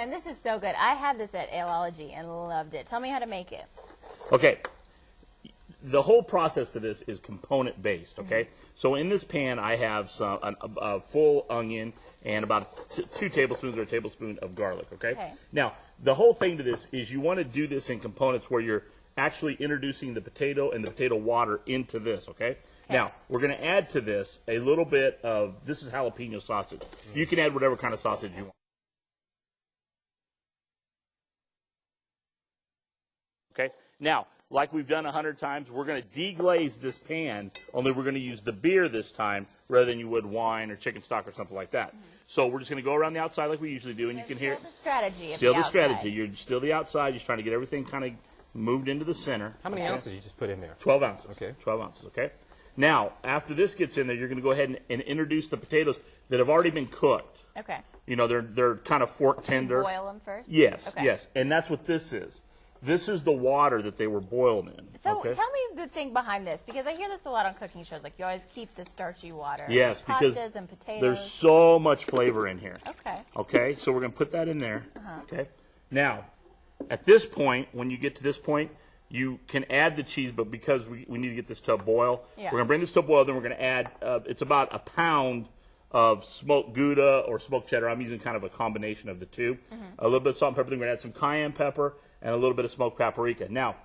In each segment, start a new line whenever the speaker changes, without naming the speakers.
And this is so good. I had this at Aleology and loved it. Tell me how to make it.
Okay. The whole process to this is component based, okay? So in this pan, I have a full onion and about 2 tablespoons or a tablespoon of garlic, okay? Now, the whole thing to this is you want to do this in components where you're actually introducing the potato and the potato water into this, okay? Now, we're going to add to this a little bit of, this is jalapeno sausage. You can add whatever kind of sausage you want. Okay? Now, like we've done 100 times, we're going to deglaze this pan, only we're going to use the beer this time rather than you would wine or chicken stock or something like that. So we're just going to go around the outside like we usually do, and you can hear it.
Still the strategy.
Still the strategy. You're still the outside. You're trying to get everything kind of moved into the center.
How many ounces you just put in there?
12 ounces.
Okay.
12 ounces, okay? Now, after this gets in there, you're going to go ahead and introduce the potatoes that have already been cooked.
Okay.
You know, they're kind of fork tender.
Boil them first?
Yes, yes. And that's what this is. This is the water that they were boiled in.
So tell me the thing behind this, because I hear this a lot on cooking shows, like you always keep the starchy water.
Yes, because
pastas and potatoes.
There's so much flavor in here.
Okay.
Okay, so we're going to put that in there. Okay. Now, at this point, when you get to this point, you can add the cheese, but because we need to get this to a boil, we're going to bring this to a boil, then we're going to add, it's about a pound of smoked Gouda or smoked cheddar. I'm using kind of a combination of the two. A little bit of salt and pepper, then we're going to add some cayenne pepper and a little bit of smoked paprika. Now,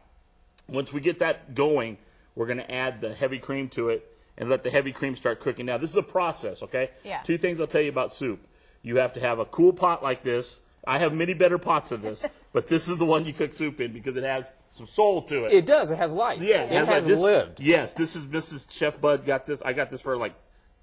once we get that going, we're going to add the heavy cream to it and let the heavy cream start cooking. Now, this is a process, okay?
Yeah.
2 things I'll tell you about soup. You have to have a cool pot like this. I have many better pots of this, but this is the one you cook soup in because it has some soul to it.
It does. It has life.
Yeah.
It has lived.
Yes, this is Mrs. Chef Bud got this. I got this for like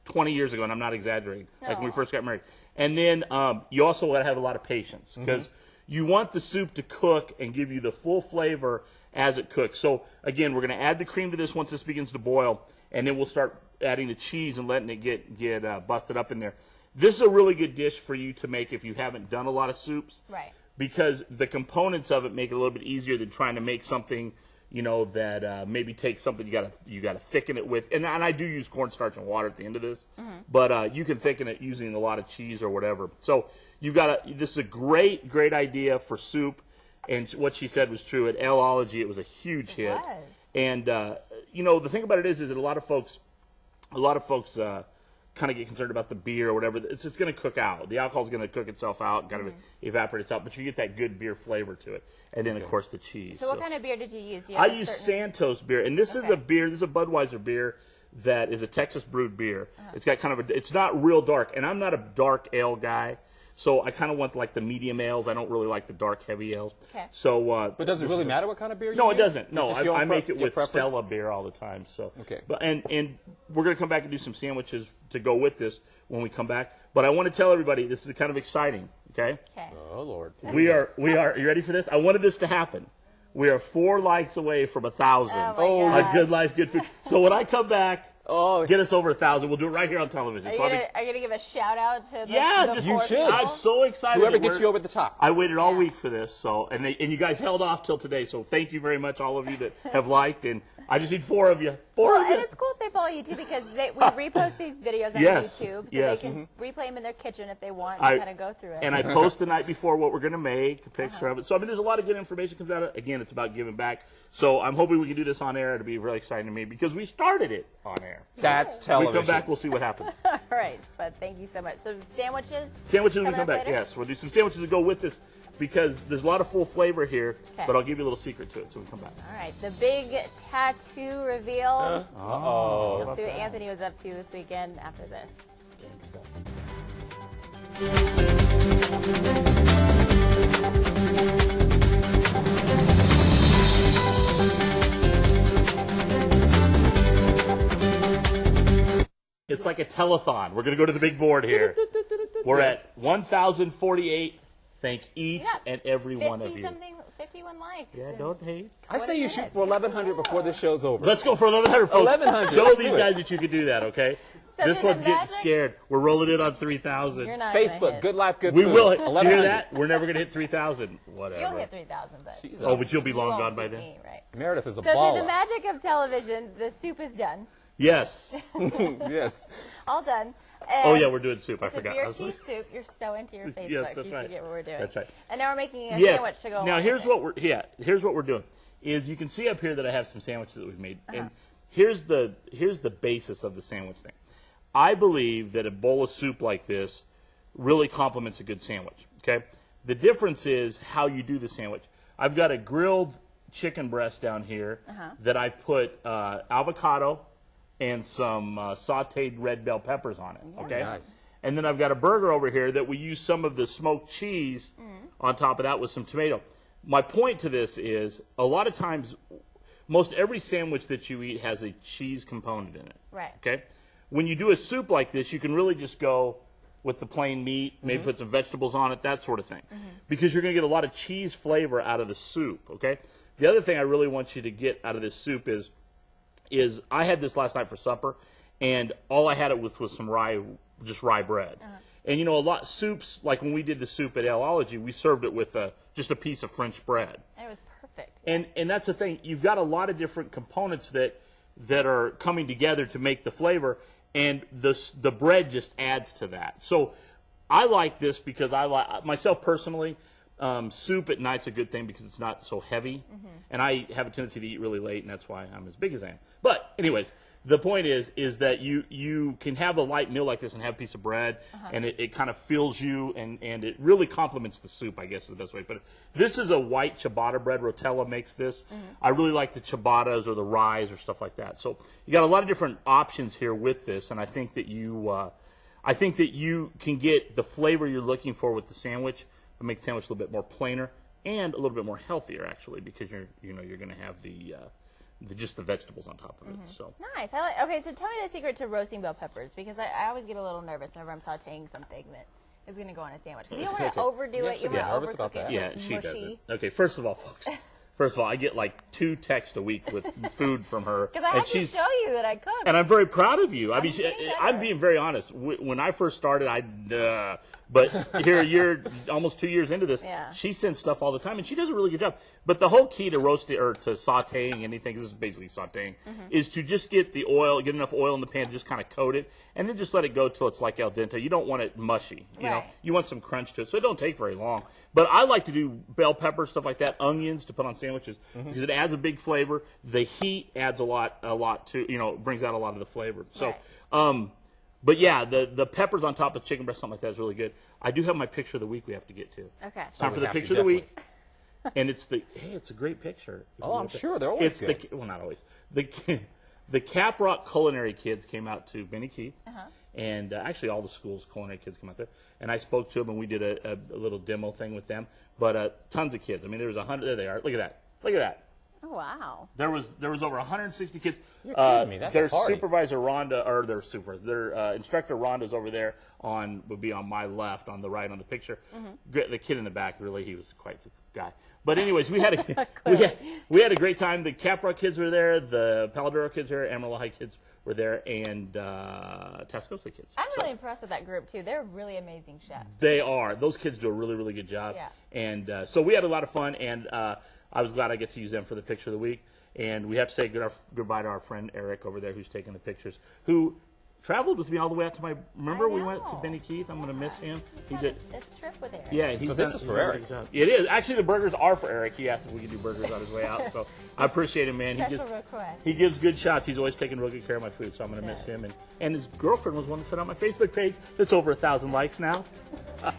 20 years ago, and I'm not exaggerating, like when we first got married. And then you also got to have a lot of patience because you want the soup to cook and give you the full flavor as it cooks. So, again, we're going to add the cream to this once this begins to boil, and then we'll start adding the cheese and letting it get busted up in there. This is a really good dish for you to make if you haven't done a lot of soups.
Right.
Because the components of it make it a little bit easier than trying to make something, you know, that maybe takes something you got to thicken it with. And I do use cornstarch and water at the end of this, but you can thicken it using a lot of cheese or whatever. So you've got this is a great idea for soup. And what she said was true. At Aleology, it was a huge hit.
Was.
And you know, the thing about it is that a lot of folks kind of get concerned about the beer or whatever. It's just going to cook out. The alcohol's going to cook itself out, kind of evaporate itself, but you get that good beer flavor to it. And then, of course, the cheese.
So what kind of beer did you use?
I use Santos beer, and this is a beer. This is a Budweiser beer that is a Texas brewed beer. It's got kind of it's not real dark, and I'm not a dark ale guy. So I kind of want like the medium ales. I don't really like the dark heavy ales.
Okay.
So,
but does it really matter what kind of beer you use?
No, it doesn't. No, I make it with
preference?
Stella beer all the time. So,
okay.
But and we're gonna come back and do some sandwiches to go with this when we come back. But I want to tell everybody this is kind of exciting. Okay.
Okay.
Oh Lord.
We are. You ready for this? I wanted this to happen. We are 4 likes away from 1,000.
Oh my
a good life, good food. So when I come back.
Oh,
get us over 1,000. We'll do it right here on television.
Are you going to give a shout out to the
just
you should.
I'm so excited.
Whoever gets you over the top.
I waited all week for this, so and you guys held off till today. So thank you very much, all of you that have liked, and I just need 4 of you.
And it's cool if they follow you too because we repost these videos on YouTube, so they can replay them in their kitchen if they want and kind of go through it.
And I post the night before what we're going to make, a picture of it. So I mean, there's a lot of good information comes out of it. Again, it's about giving back. So I'm hoping we can do this on air. It'll be really exciting to me because we started it on air.
That's television.
We come back, we'll see what happens.
All right, but thank you so much. So sandwiches?
Sandwiches when we come back, yes. We'll do some sandwiches to go with this because there's a lot of full flavor here, but I'll give you a little secret to it so we come back.
All right, the big tattoo reveal.
Uh-oh.
Let's see what Anthony was up to this weekend after this.
It's like a telethon. We're going to go to the big board here. We're at 1,048. Thank each and every one of you.
51 likes.
Yeah, don't hate.
I say you shoot for 1,100 before this show's over.
Let's go for 1,100, folks.
1,100.
Show these guys that you can do that, okay?
So
this one's getting scared. We're rolling it on 3,000.
You're not
Facebook, Good Life, Good
We
Food.
will. Did you hear that? We're never going to hit 3,000. Whatever.
You'll hit 3,000, but
oh, but you'll be long
won't
gone by
beat
then.
me, right?
Meredith is a
So through
baller.
the magic of television, the soup is done.
Yes.
Yes.
All done.
Oh yeah, we're doing soup. I
It's
forgot.
a beer cheese soup. You're so into your Facebook.
Yes, that's
you
right.
forget what we're doing.
That's right.
And now we're making a
Yes.
sandwich to go.
Now
along
here's
with it.
here's what we're doing. Is you can see up here that I have some sandwiches that we've made, and here's the basis of the sandwich thing. I believe that a bowl of soup like this really complements a good sandwich. Okay. The difference is how you do the sandwich. I've got a grilled chicken breast down here that I've put avocado and some sautéed red bell peppers on it. Okay.
Nice.
And then I've got a burger over here that we use some of the smoked cheese on top of that with some tomato. My point to this is a lot of times, most every sandwich that you eat has a cheese component in it.
Right.
Okay. When you do a soup like this, you can really just go with the plain meat, maybe put some vegetables on it, that sort of thing. Because you're going to get a lot of cheese flavor out of the soup, okay? The other thing I really want you to get out of this soup is I had this last night for supper, and all I had it with was some rye, just rye bread. And you know, a lot soups, like when we did the soup at Lology, we served it with just a piece of French bread.
It was perfect.
And that's the thing. You've got a lot of different components that are coming together to make the flavor, and the bread just adds to that. So I like this because I like, myself personally, soup at night's a good thing because it's not so heavy. And I have a tendency to eat really late, and that's why I'm as big as I am. But anyways, the point is that you can have a light meal like this and have a piece of bread, and it kind of fills you, and it really complements the soup, I guess is the best way to put it. This is a white ciabatta bread. Rotella makes this. I really like the ciabattas or the ryes or stuff like that. So you got a lot of different options here with this, and I think that you can get the flavor you're looking for with the sandwich, but make the sandwich a little bit more plainer and a little bit more healthier actually, because you're going to have just the vegetables on top of it. So
Nice. Okay, so tell me the secret to roasting bell peppers, because I always get a little nervous whenever I'm sautéing something that is going to go on a sandwich. Because you don't want to overdo it. You
get
don't want
nervous
to
about
overcook it.
that.
yeah,
It's
she
mushy.
does it. Okay, first of all, folks. First of all, I get like 2 texts a week with food from her.
Because I had to show you that I cooked.
And I'm very proud of you. I mean,
getting better.
I'm being very honest. When I first started, but here you're almost 2 years into this.
Yeah.
She sends stuff all the time, and she does a really good job. But the whole key to roasting or to sautéing anything, this is basically sautéing, is to just get enough oil in the pan, just kind of coat it, and then just let it go till it's like al dente. You don't want it mushy. You know, you want some crunch to it, so it don't take very long. But I like to do bell pepper, stuff like that, onions to put on sandwiches because it adds a big flavor. The heat adds a lot to, brings out a lot of the flavor. So, but yeah, the peppers on top of chicken breast, something like that is really good. I do have my picture of the week we have to get to.
Okay.
It's time for the picture of the week. And it's a great picture.
Oh, I'm sure they're always good.
Well, not always. The Cap Rock culinary kids came out to Benny Keith, and actually all the schools' culinary kids come out there. And I spoke to them, and we did a little demo thing with them. But tons of kids. I mean, there was 100. There they are. Look at that. Look at that.
Oh, wow.
There was over 160 kids.
You're kidding me. That's
their
a party.
supervisor Rhonda, or their instructor Rhonda's over there would be on my left, on the right on the picture. The kid in the back, really, he was quite the guy. But anyways, we had a great time. The Caprock kids were there, the Paladuro kids were there, Amarillo High kids were there, and Tascosa kids.
I'm really impressed with that group, too. They're really amazing chefs.
They are. Those kids do a really, really good job.
Yeah.
And so we had a lot of fun, and I was glad I get to use them for the picture of the week. And we have to say goodbye to our friend Eric over there, who's taking the pictures, who traveled with me all the way out to my. Remember, we went to Benny Keith. I'm going to miss him. He did
a trip with Eric.
Yeah, he's
So this
done-
is
he's
for
done a
Eric.
good job. It is actually the burgers are for Eric. He asked if we could do burgers on his way out, so I appreciate him, man.
Special request.
He gives good shots. He's always taking real good care of my food, so I'm going to miss him. And his girlfriend was one that set up my Facebook page. That's over 1,000 likes now.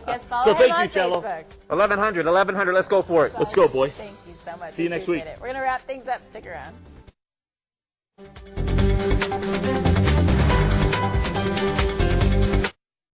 Yes, follow
So
him
thank
on
you, Cello.
Facebook.
1,100. Let's go for it.
Let's go, boys.
Thank you so much.
See you next
Appreciate
week.
it. We're going to wrap things up. Stick around.